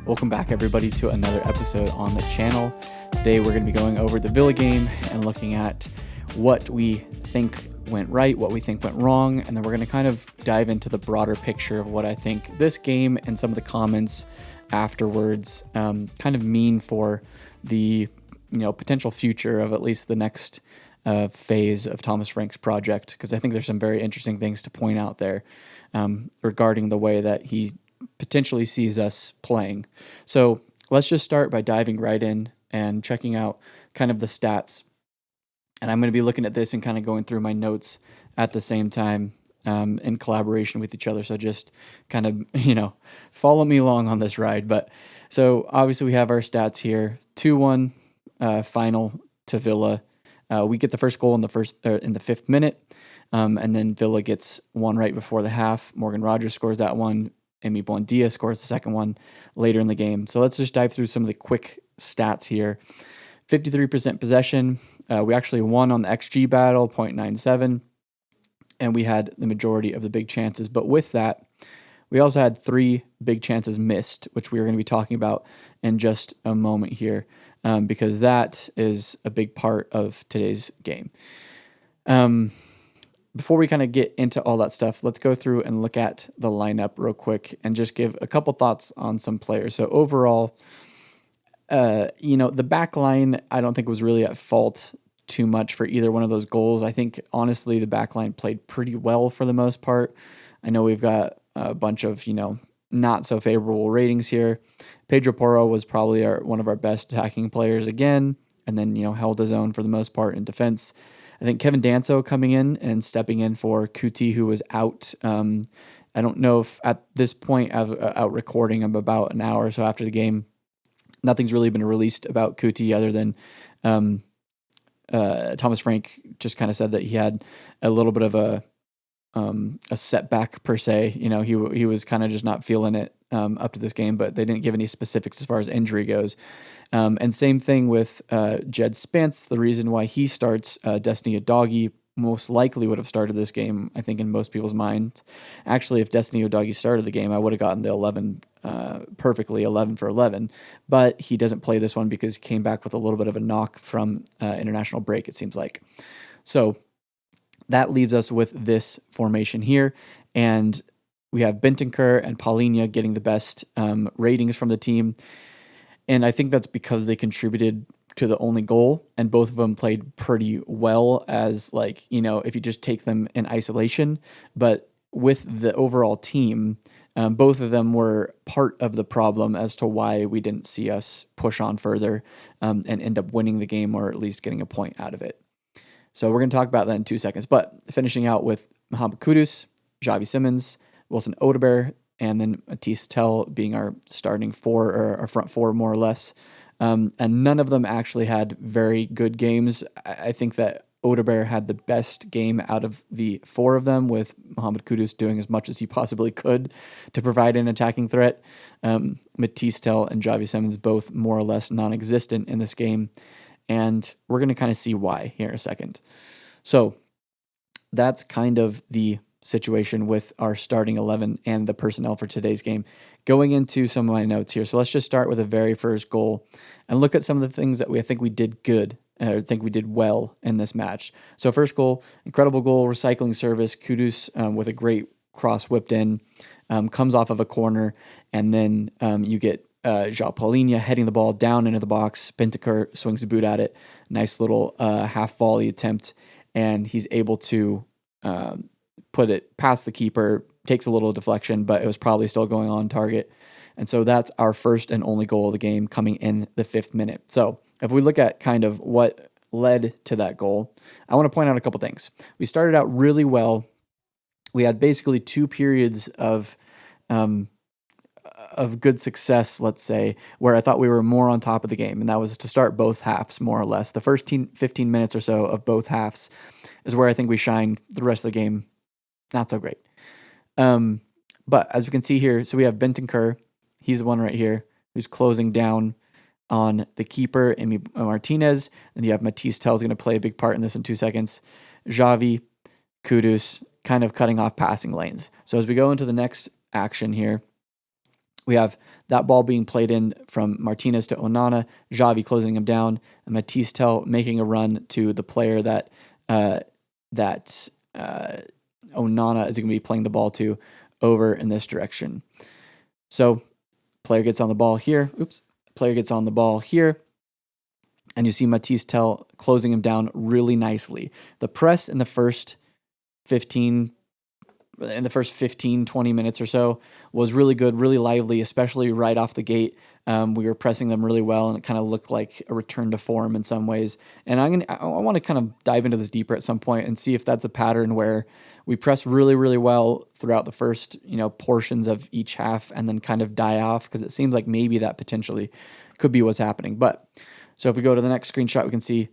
Welcome back, everybody, to another episode on the channel. Today, we're going to be going over the Villa game and looking at what we think went right, what we think went wrong, and then we're going to kind of dive into the broader picture of what I think this game and some of the comments afterwards kind of mean for the potential future of at least the next phase of Thomas Frank's project, because I think there's some very interesting things to point out there regarding the way that he potentially sees us playing. So let's just start by diving right in and checking out kind of the stats. And I'm going to be looking at this and kind of going through my notes at the same time in collaboration with each other. So just kind of, follow me along on this ride. But so obviously we have our stats here. 2-1 final to Villa. We get the first goal in the 5th minute. And then Villa gets one right before the half. Morgan Rogers scores that one. Emi Buendia scores the second one later in the game. So let's just dive through some of the quick stats here. 53% possession. We actually won on the XG battle, 0.97. And we had the majority of the big chances. But with that, we also had 3 big chances missed, which we are going to be talking about in just a moment here, because that is a big part of today's game. Before we kind of get into all that stuff, let's go through and look at the lineup real quick and just give a couple thoughts on some players. So overall, the back line, I don't think was really at fault too much for either one of those goals. I think, honestly, the back line played pretty well for the most part. I know we've got a bunch of, not so favorable ratings here. Pedro Porro was probably one of our best attacking players again, and then, held his own for the most part in defense. I think Kevin Danso coming in and stepping in for Kuti, who was out. I don't know if at this point of out recording, I'm about an hour or so after the game. Nothing's really been released about Kuti other than Thomas Frank just kind of said that he had a little bit of a setback per se. He was kind of just not feeling it up to this game, but they didn't give any specifics as far as injury goes. And same thing with Jed Spence. The reason why he starts, Destiny Udogie most likely would have started this game, I think, in most people's minds. Actually, if Destiny Udogie started the game, I would have gotten the 11 perfectly, 11 for 11. But he doesn't play this one because he came back with a little bit of a knock from international break, it seems like. So that leaves us with this formation here. And we have Bentancur and Paulinho getting the best ratings from the team. And I think that's because they contributed to the only goal, and both of them played pretty well as, if you just take them in isolation. But with the overall team, both of them were part of the problem as to why we didn't see us push on further and end up winning the game, or at least getting a point out of it. So we're going to talk about that in 2 seconds. But finishing out with Mohamed Kudus, Xavi Simons, Wilson Odobert, and then Matisse Tell being our starting four, or our front four, more or less. And none of them actually had very good games. I think that Odobert had the best game out of the 4 of them, with Mohamed Kudus doing as much as he possibly could to provide an attacking threat. Matisse Tell and Xavi Simons both more or less non-existent in this game. And we're going to kind of see why here in a second. So that's kind of the situation with our starting 11 and the personnel for today's game. Going into some of my notes here. So let's just start with the very first goal and look at some of the things that I think we did good, or think we did well in this match. So first goal, incredible goal, recycling service. Kudus with a great cross whipped in, comes off of a corner, and then you get João Paulinho heading the ball down into the box. Bentancur swings a boot at it. Nice little half volley attempt, and he's able to put it past the keeper. Takes a little deflection, but it was probably still going on target. And so that's our first and only goal of the game, coming in the 5th minute. So if we look at kind of what led to that goal, I want to point out a couple things. We started out really well. We had basically 2 periods of good success, let's say, where I thought we were more on top of the game, and that was to start both halves, more or less. The first 15 minutes or so of both halves is where I think we shined. The rest of the game, not so great. But as we can see here, so we have Bentancur. He's the one right here who's closing down on the keeper, Emi Martinez. And you have Matisse Tell is going to play a big part in this in 2 seconds. Xavi, Kudus, kind of cutting off passing lanes. So as we go into the next action here, We have that ball being played in from Martinez to Onana, Xavi closing him down, and Matisse Tel making a run to the player that Onana is going to be playing the ball to over in this direction. So player gets on the ball here. Player gets on the ball here. And you see Matisse Tel closing him down really nicely. The press in the first 15, 20 minutes or so was really good, really lively, especially right off the gate. We were pressing them really well, and it kind of looked like a return to form in some ways. And I want to kind of dive into this deeper at some point and see if that's a pattern where we press really, really well throughout the first, portions of each half and then kind of die off, because it seems like maybe that potentially could be what's happening. But so if we go to the next screenshot, we can see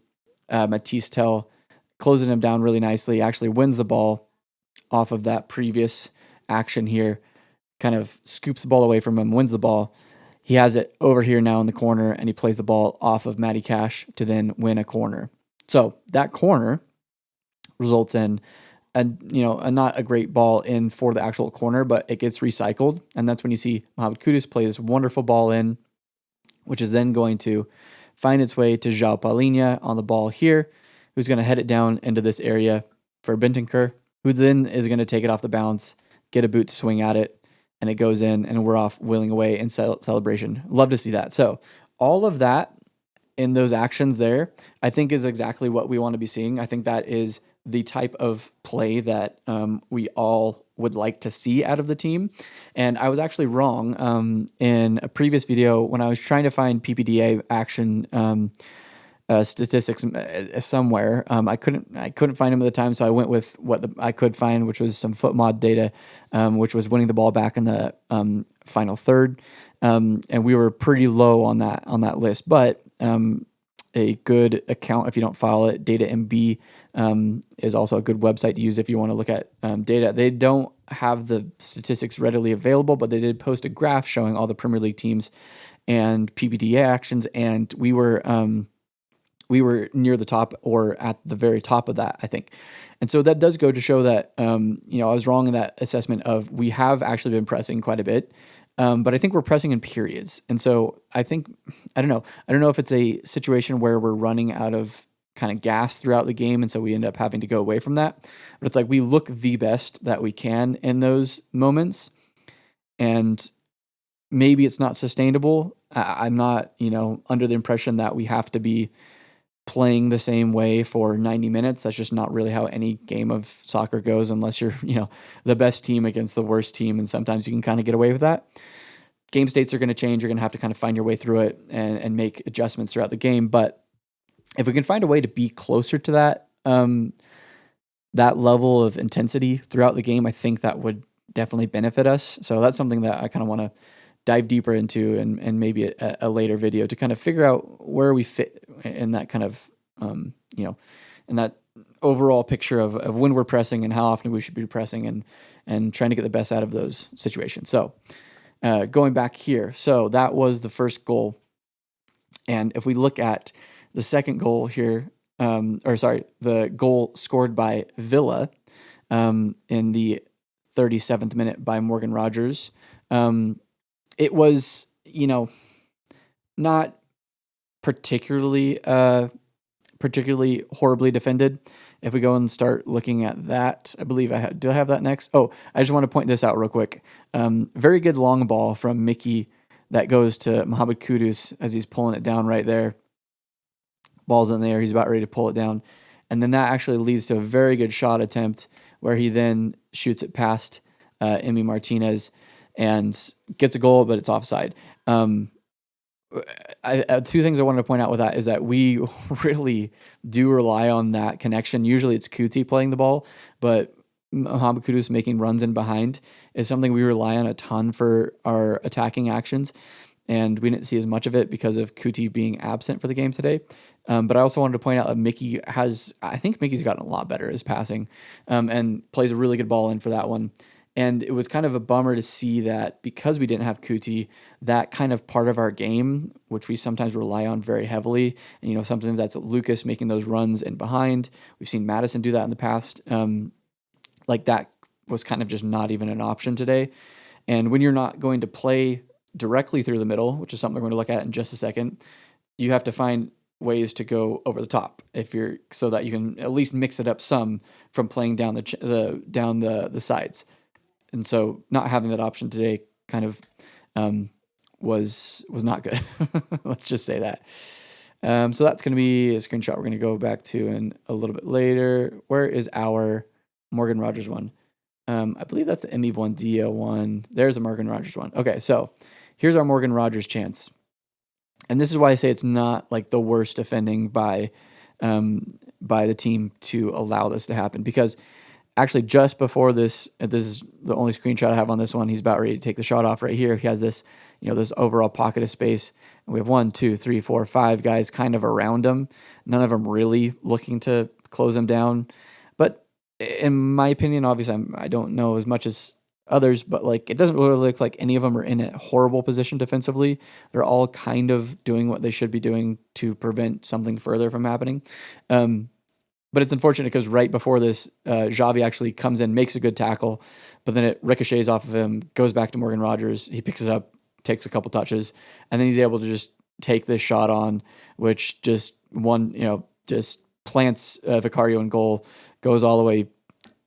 Matisse Tel closing him down really nicely, actually wins the ball off of that previous action here, kind of scoops the ball away from him, wins the ball. He has it over here now in the corner, and he plays the ball off of Matty Cash to then win a corner. So that corner results in a not a great ball in for the actual corner, but it gets recycled. And that's when you see Mohamed Kudus play this wonderful ball in, which is then going to find its way to João Palhinha on the ball here, who's going to head it down into this area for Bentancur, who then is going to take it off the bounce, get a boot to swing at it, and it goes in, and we're off wheeling away in celebration. Love to see that. So all of that in those actions there, I think is exactly what we want to be seeing. I think that is the type of play that we all would like to see out of the team. And I was actually wrong in a previous video when I was trying to find PPDA action statistics somewhere. I couldn't find them at the time, so I went with what I could find, which was some foot mod data, which was winning the ball back in the final third, and we were pretty low on that list. But a good account, if you don't follow it, DataMB is also a good website to use if you want to look at data. They don't have the statistics readily available, but they did post a graph showing all the Premier League teams and PPDA actions, and we were near the top or at the very top of that, I think. And so that does go to show that, I was wrong in that assessment of we have actually been pressing quite a bit, but I think we're pressing in periods. And so I don't know if it's a situation where we're running out of kind of gas throughout the game, and so we end up having to go away from that. But it's like we look the best that we can in those moments, and maybe it's not sustainable. I'm not, under the impression that we have to be playing the same way for 90 minutes. That's just not really how any game of soccer goes, unless you're, the best team against the worst team. And sometimes you can kind of get away with that. Game states are going to change. You're going to have to kind of find your way through it and make adjustments throughout the game. But if we can find a way to be closer to that, that level of intensity throughout the game, I think that would definitely benefit us. So that's something that I kind of want to dive deeper into and maybe a later video to kind of figure out where we fit in that kind of, in that overall picture of when we're pressing and how often we should be pressing and trying to get the best out of those situations. So going back here, so that was the first goal. And if we look at the second goal here, the goal scored by Villa in the 37th minute by Morgan Rogers, it was, not particularly horribly defended. If we go and start looking at that, I believe do I have that next? Oh, I just want to point this out real quick. Very good long ball from Mickey that goes to Mohamed Kudus as he's pulling it down right there. Ball's in there. He's about ready to pull it down. And then that actually leads to a very good shot attempt where he then shoots it past Emi Martinez and gets a goal, but it's offside. Two things I wanted to point out with that is that we really do rely on that connection. Usually it's Kuti playing the ball, but Mohamed Kudus making runs in behind is something we rely on a ton for our attacking actions. And we didn't see as much of it because of Kuti being absent for the game today. But I also wanted to point out that I think Mickey's gotten a lot better at his passing and plays a really good ball in for that one. And it was kind of a bummer to see that because we didn't have Kuti, that kind of part of our game, which we sometimes rely on very heavily, and sometimes that's Lucas making those runs in behind. We've seen Madison do that in the past. Like that was kind of just not even an option today. And when you're not going to play directly through the middle, which is something we're going to look at in just a second, you have to find ways to go over the top so that you can at least mix it up some from playing down the sides. And so not having that option today kind of was not good. Let's just say that. So that's going to be a screenshot we're going to go back to in a little bit later. Where is our Morgan Rogers one? I believe that's the Emmy Buendia one. There's a Morgan Rogers one. Okay, so here's our Morgan Rogers chance. And this is why I say it's not like the worst defending by the team to allow this to happen. Because actually just before this is the only screenshot I have on this one, he's about ready to take the shot off right here. He has this, this overall pocket of space. And we have 1, 2, 3, 4, 5 guys kind of around him. None of them really looking to close him down. But in my opinion, obviously I don't know as much as others, but like it doesn't really look like any of them are in a horrible position defensively. They're all kind of doing what they should be doing to prevent something further from happening. But it's unfortunate because right before this, Xavi actually comes in, makes a good tackle, but then it ricochets off of him, goes back to Morgan Rogers. He picks it up, takes a couple touches, and then he's able to just take this shot on, which just plants Vicario in goal, goes all the way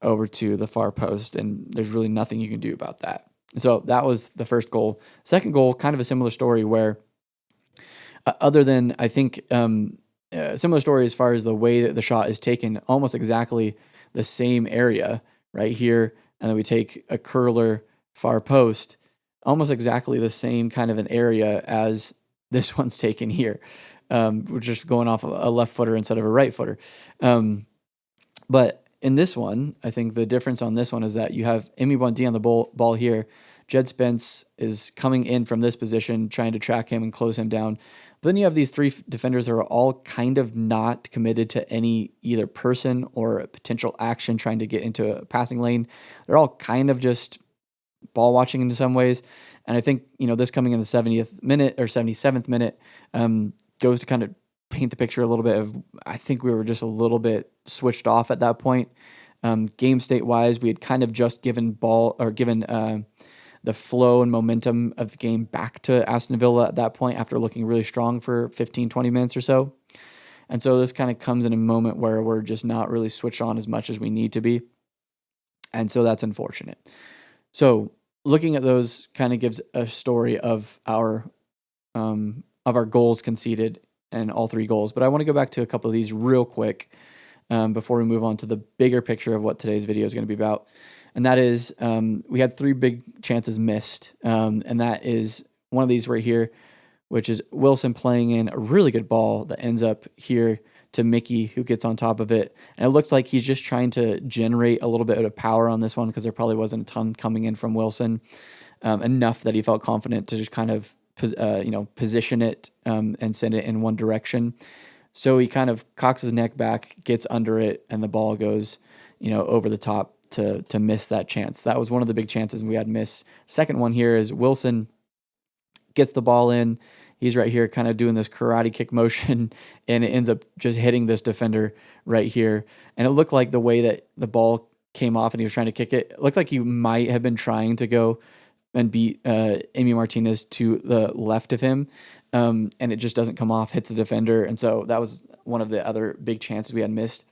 over to the far post, and there's really nothing you can do about that. So that was the first goal. Second goal, kind of a similar story where, other than I think similar story as far as the way that the shot is taken, almost exactly the same area right here, and then we take a curler far post, almost exactly the same kind of an area as this one's taken here. We're just going off a left footer instead of a right footer. But in this one, I think the difference on this one is that you have Emi Buendia on the ball here. Jed Spence is coming in from this position, trying to track him and close him down. But then you have these three defenders that are all kind of not committed to any either person or a potential action trying to get into a passing lane. They're all kind of just ball watching in some ways. And I think, this coming in the 70th minute or 77th minute goes to kind of paint the picture a little bit of, I think we were just a little bit switched off at that point. Game state wise, we had kind of just given the flow and momentum of the game back to Aston Villa at that point after looking really strong for 15, 20 minutes or so. And so this kind of comes in a moment where we're just not really switched on as much as we need to be. And so that's unfortunate. So looking at those kind of gives a story of our goals conceded and all three goals. But I want to go back to a couple of these real quick before we move on to the bigger picture of what today's video is going to be about. And that is, we had 3 big chances missed. And that is one of these right here, which is Wilson playing in a really good ball that ends up here to Mickey, who gets on top of it. And it looks like he's just trying to generate a little bit of power on this one because there probably wasn't a ton coming in from Wilson, enough that he felt confident to just kind of position it and send it in one direction. So he kind of cocks his neck back, gets under it, and the ball goes, over the top to miss that chance. That was one of the big chances we had missed. Second one here is Wilson gets the ball in. He's right here kind of doing this karate kick motion, and it ends up just hitting this defender right here. And it looked like the way that the ball came off and he was trying to kick it, it looked like he might have been trying to go and beat Emi Martinez to the left of him, and it just doesn't come off, hits the defender. And so that was one of the other big chances we had missed.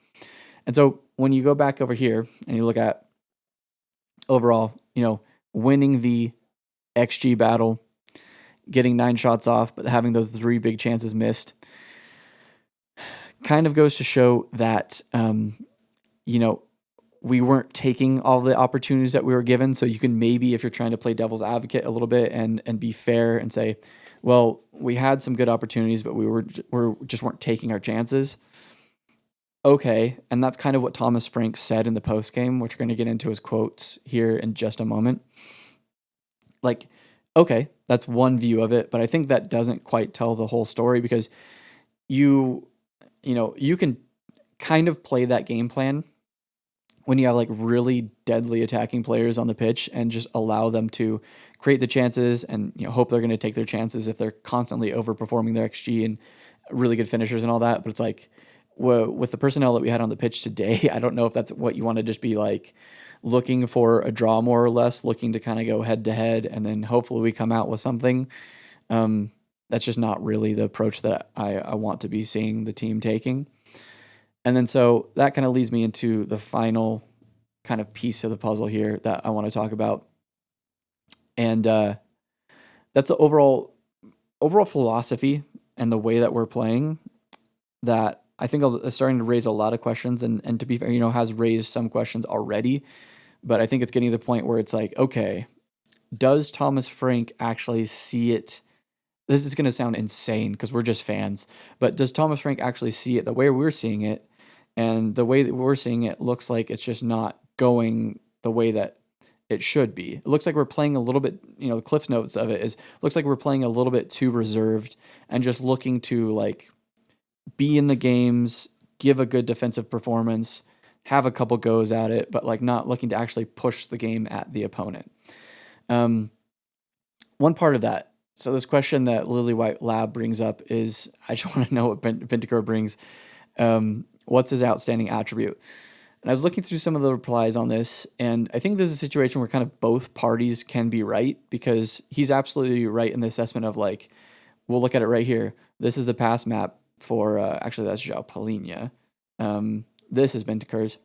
And so when you go back over here and you look at overall, winning the XG battle, getting 9 shots off, but having those 3 big chances missed, kind of goes to show that, we weren't taking all the opportunities that we were given. So you can maybe, if you're trying to play devil's advocate a little bit and be fair and say, well, we had some good opportunities, but we just weren't taking our chances. Okay. And that's kind of what Thomas Frank said in the post game, which we're going to get into his quotes here in just a moment. Like, okay, that's one view of it, but I think that doesn't quite tell the whole story because you can kind of play that game plan when you have like really deadly attacking players on the pitch and just allow them to create the chances and hope they're going to take their chances if they're constantly overperforming their XG and really good finishers and all that. But it's like with the personnel that we had on the pitch today, I don't know if that's what you want to just be like looking for a draw more or less, looking to kind of go head to head, and then hopefully we come out with something. That's just not really the approach that I want to be seeing the team taking. And then so that kind of leads me into the final kind of piece of the puzzle here that I want to talk about. And that's the overall philosophy and the way that we're playing that I think is starting to raise a lot of questions, and to be fair, has raised some questions already. But I think it's getting to the point where it's like, okay, does Thomas Frank actually see it? This is going to sound insane because we're just fans, but does Thomas Frank actually see it the way we're seeing it? And the way that we're seeing it looks like it's just not going the way that it should be. It looks like we're playing a little bit, the Cliff Notes of it is, looks like we're playing a little bit too reserved and just looking to like be in the games, give a good defensive performance, have a couple goes at it, but like not looking to actually push the game at the opponent. One part of that, so this question that Lily White Lab brings up is, I just want to know what Bentancur brings. What's his outstanding attribute? And I was looking through some of the replies on this, and I think this is a situation where kind of both parties can be right, because he's absolutely right in the assessment of like, we'll look at it right here. This is the pass map for, actually that's João Palhinha. This has Bentancur's.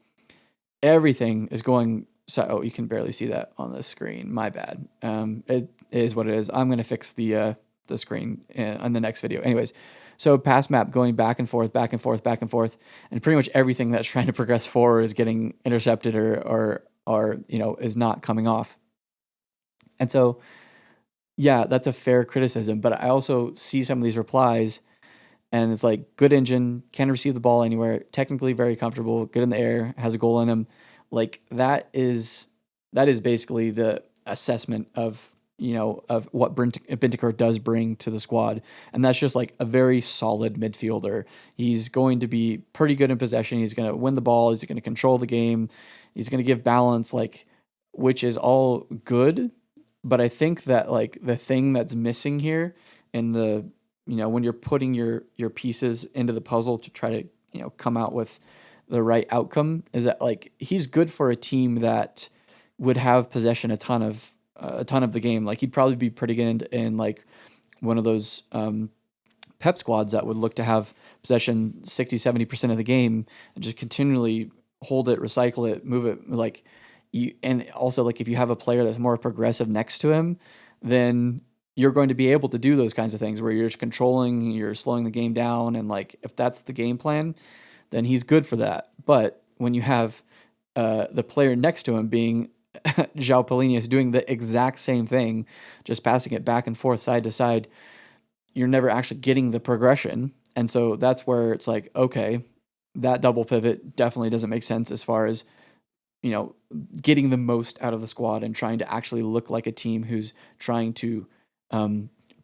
Everything is going, so you can barely see that on the screen. My bad. It is what it is. I'm going to fix the screen on the next video. Anyways, so pass map going back and forth, back and forth, back and forth, and pretty much everything that's trying to progress forward is getting intercepted or is not coming off. And so, yeah, that's a fair criticism. But I also see some of these replies, and it's like, good engine, can receive the ball anywhere, technically very comfortable, good in the air, has a goal in him. Like that is basically the assessment of what Bentancur does bring to the squad. And that's just like a very solid midfielder. He's going to be pretty good in possession. He's going to win the ball. He's going to control the game. He's going to give balance, which is all good. But I think that like the thing that's missing here in the, when you're putting your pieces into the puzzle to try to, come out with the right outcome, is that like he's good for a team that would have possession a ton of the game. Like he'd probably be pretty good in like one of those pep squads that would look to have possession 60-70% of the game and just continually hold it, recycle it, move it. And also like if you have a player that's more progressive next to him, then you're going to be able to do those kinds of things where you're just controlling, you're slowing the game down, and like if that's the game plan, then he's good for that. But when you have the player next to him being João Palhinha is doing the exact same thing, just passing it back and forth, side to side, you're never actually getting the progression. And so that's where it's like, okay, that double pivot definitely doesn't make sense as far as, getting the most out of the squad and trying to actually look like a team who's trying to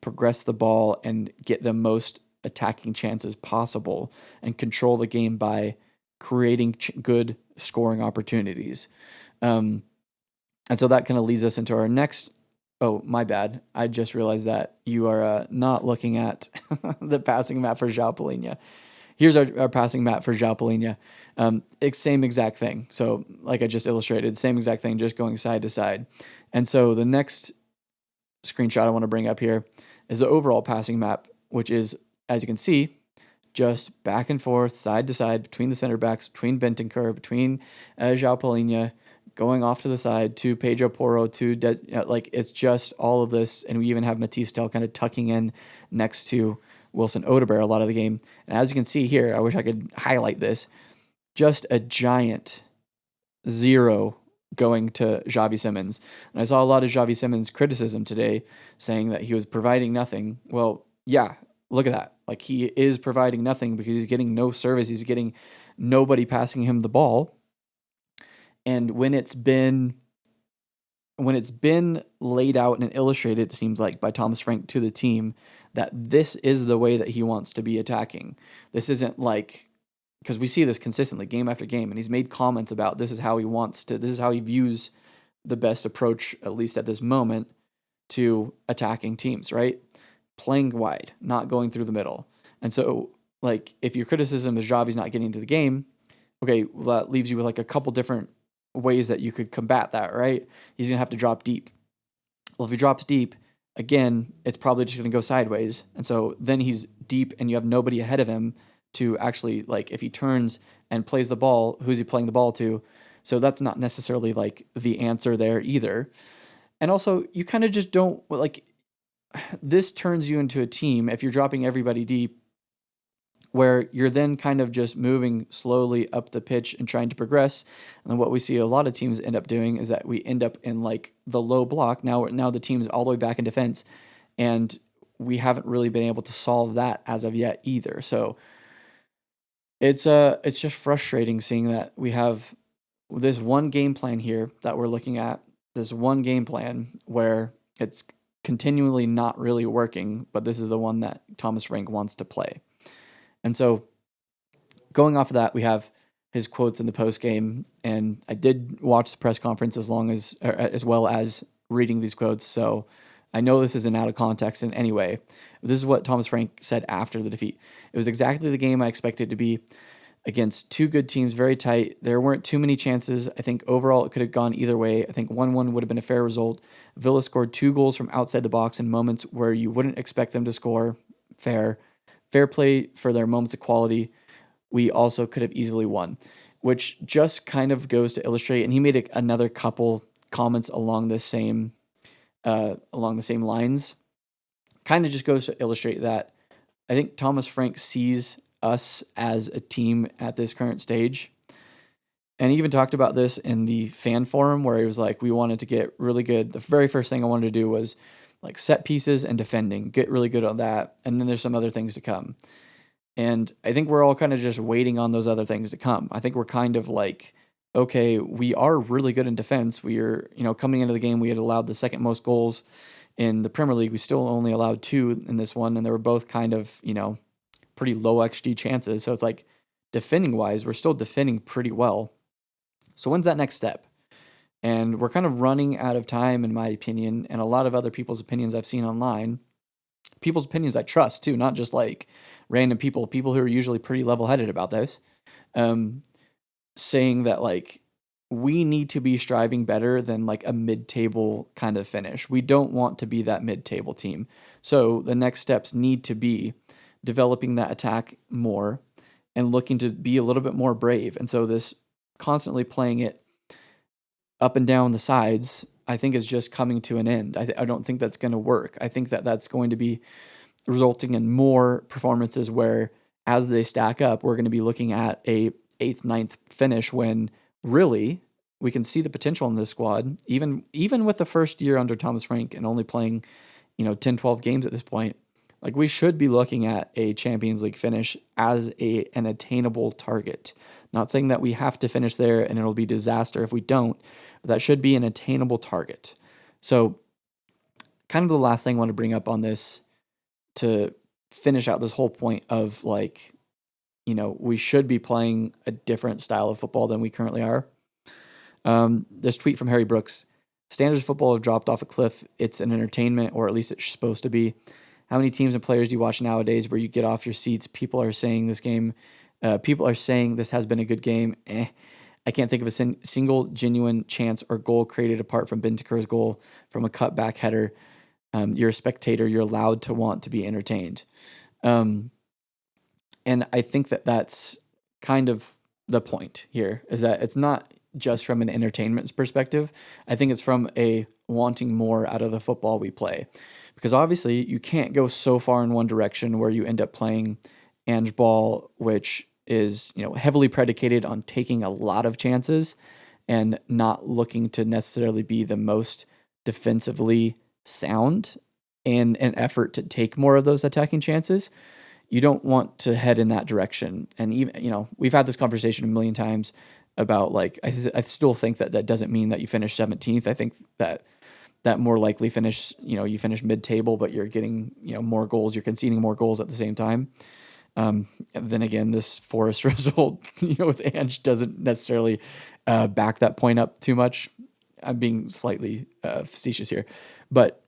progress the ball and get the most attacking chances possible and control the game by creating good scoring opportunities. And so that kind of leads us into our next. Oh, my bad. I just realized that you are not looking at the passing map for João Palhinha. Here's our passing map for João Palhinha. Same exact thing. So like I just illustrated, same exact thing, just going side to side. And so the next screenshot I want to bring up here is the overall passing map, which is, as you can see, just back and forth, side to side, between the center backs, between Bentancur, between João Palhinha, going off to the side to Pedro Porro, it's just all of this. And we even have Matisse Tell kind of tucking in next to Wilson Odegaard a lot of the game. And as you can see here, I wish I could highlight this, just a giant 0 going to Xavi Simons. And I saw a lot of Xavi Simons criticism today saying that he was providing nothing. Well, yeah, look at that. Like he is providing nothing because he's getting no service. He's getting nobody passing him the ball. And when it's been laid out and illustrated, it seems like by Thomas Frank to the team, that this is the way that he wants to be attacking. This isn't like, because we see this consistently game after game, and he's made comments about this is how he views the best approach, at least at this moment, to attacking teams, right? Playing wide, not going through the middle. And so like if your criticism is Xavi's not getting into the game, okay, well, that leaves you with like a couple different ways that you could combat that, right? He's gonna have to drop deep. Well, if he drops deep, again, it's probably just gonna go sideways, and so then he's deep, and you have nobody ahead of him to actually like if he turns and plays the ball, who's he playing the ball to? So that's not necessarily like the answer there either. And also, you kind of just don't like this turns you into a team if you're dropping everybody deep where you're then kind of just moving slowly up the pitch and trying to progress. And what we see a lot of teams end up doing is that we end up in like the low block. Now the team's all the way back in defense, and we haven't really been able to solve that as of yet either. So it's just frustrating seeing that we have this one game plan here that we're looking at, this one game plan where it's continually not really working, but this is the one that Thomas Frank wants to play. And so going off of that, we have his quotes in the post game, and I did watch the press conference as well as reading these quotes. So I know this isn't out of context in any way. This is what Thomas Frank said after the defeat. It was exactly the game I expected it to be against two good teams, very tight. There weren't too many chances. I think overall it could have gone either way. I think 1-1 would have been a fair result. Villa scored 2 goals from outside the box in moments where you wouldn't expect them to score. Fair play for their moments of quality. We also could have easily won, which just kind of goes to illustrate. And he made another couple comments along the same lines. Kind of just goes to illustrate that I think Thomas Frank sees us as a team at this current stage. And he even talked about this in the fan forum where he was like, we wanted to get really good. The very first thing I wanted to do was like set pieces and defending, get really good on that. And then there's some other things to come. And I think we're all kind of just waiting on those other things to come. I think we're kind of like, okay, we are really good in defense. We are, coming into the game, we had allowed the second most goals in the Premier League. We still only allowed 2 in this one. And they were both kind of, pretty low XG chances. So it's like defending wise, we're still defending pretty well. So when's that next step? And we're kind of running out of time, in my opinion, and a lot of other people's opinions I've seen online. People's opinions I trust too, not just like random people who are usually pretty level-headed about this, saying that like we need to be striving better than like a mid-table kind of finish. We don't want to be that mid-table team. So the next steps need to be developing that attack more and looking to be a little bit more brave. And so this constantly playing it up and down the sides, I think is just coming to an end. I don't think that's going to work. I think that that's going to be resulting in more performances where as they stack up, we're going to be looking at a 8th, 9th finish when really we can see the potential in this squad, even with the first year under Thomas Frank and only playing, 10, 12 games at this point. Like we should be looking at a Champions League finish as an attainable target. Not saying that we have to finish there and it'll be disaster if we don't, but that should be an attainable target. So kind of the last thing I want to bring up on this to finish out this whole point of like, we should be playing a different style of football than we currently are. This tweet from Harry Brooks: standards of football have dropped off a cliff. It's an entertainment, or at least it's supposed to be. How many teams and players do you watch nowadays where you get off your seats? People are saying this has been a good game. I can't think of a single genuine chance or goal created apart from Bentancur's goal from a cutback header. You're a spectator. You're allowed to want to be entertained. And I think that that's kind of the point here, is that it's not just from an entertainment perspective. I think it's from a wanting more out of the football we play. Because obviously you can't go so far in one direction where you end up playing Ange ball, which is, heavily predicated on taking a lot of chances and not looking to necessarily be the most defensively sound in an effort to take more of those attacking chances. You don't want to head in that direction. And even, we've had this conversation a million times about like, I still think that doesn't mean that you finish 17th. I think that more likely finish, you finish mid-table, but you're getting, more goals, you're conceding more goals at the same time. Then again, this Forest result, with Ange doesn't necessarily back that point up too much. I'm being slightly facetious here, but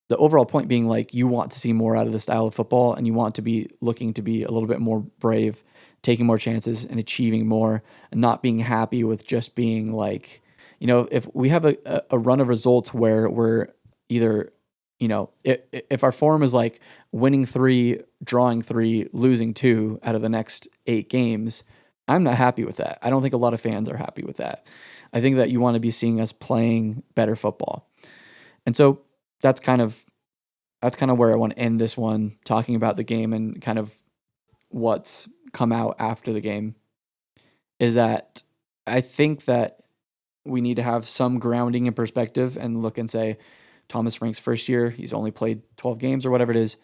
the overall point being like you want to see more out of the style of football and you want to be looking to be a little bit more brave, taking more chances and achieving more and not being happy with just being like, if we have a run of results where we're either, if our form is like winning 3, drawing 3, losing 2 out of the next 8 games, I'm not happy with that. I don't think a lot of fans are happy with that. I think that you want to be seeing us playing better football. And so that's kind of where I want to end this one, talking about the game and kind of what's come out after the game, is that I think that we need to have some grounding and perspective and look and say, Thomas Frank's first year, he's only played 12 games or whatever it is.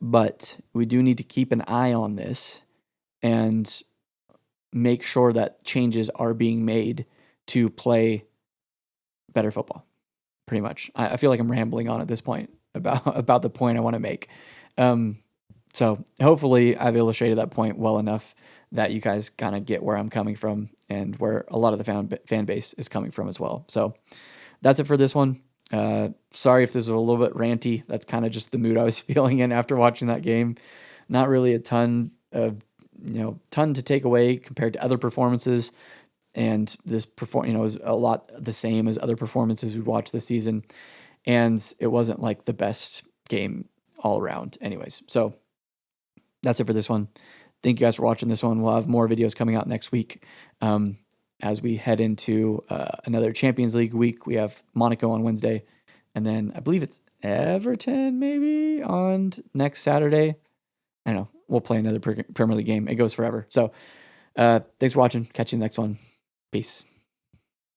But we do need to keep an eye on this and make sure that changes are being made to play better football. Pretty much. I feel like I'm rambling on at this point about the point I want to make. So hopefully I've illustrated that point well enough that you guys kind of get where I'm coming from and where a lot of the fan base is coming from as well. So that's it for this one. Sorry if this was a little bit ranty. That's kind of just the mood I was feeling in after watching that game. Not really a ton to take away compared to other performances. And this was a lot the same as other performances we watched this season. And it wasn't like the best game all around anyways. So that's it for this one. Thank you guys for watching this one. We'll have more videos coming out next week. As we head into another Champions League week. We have Monaco on Wednesday. And then I believe it's Everton maybe on next Saturday. I don't know. We'll play another Premier League game. It goes forever. So thanks for watching. Catch you in the next one. Peace.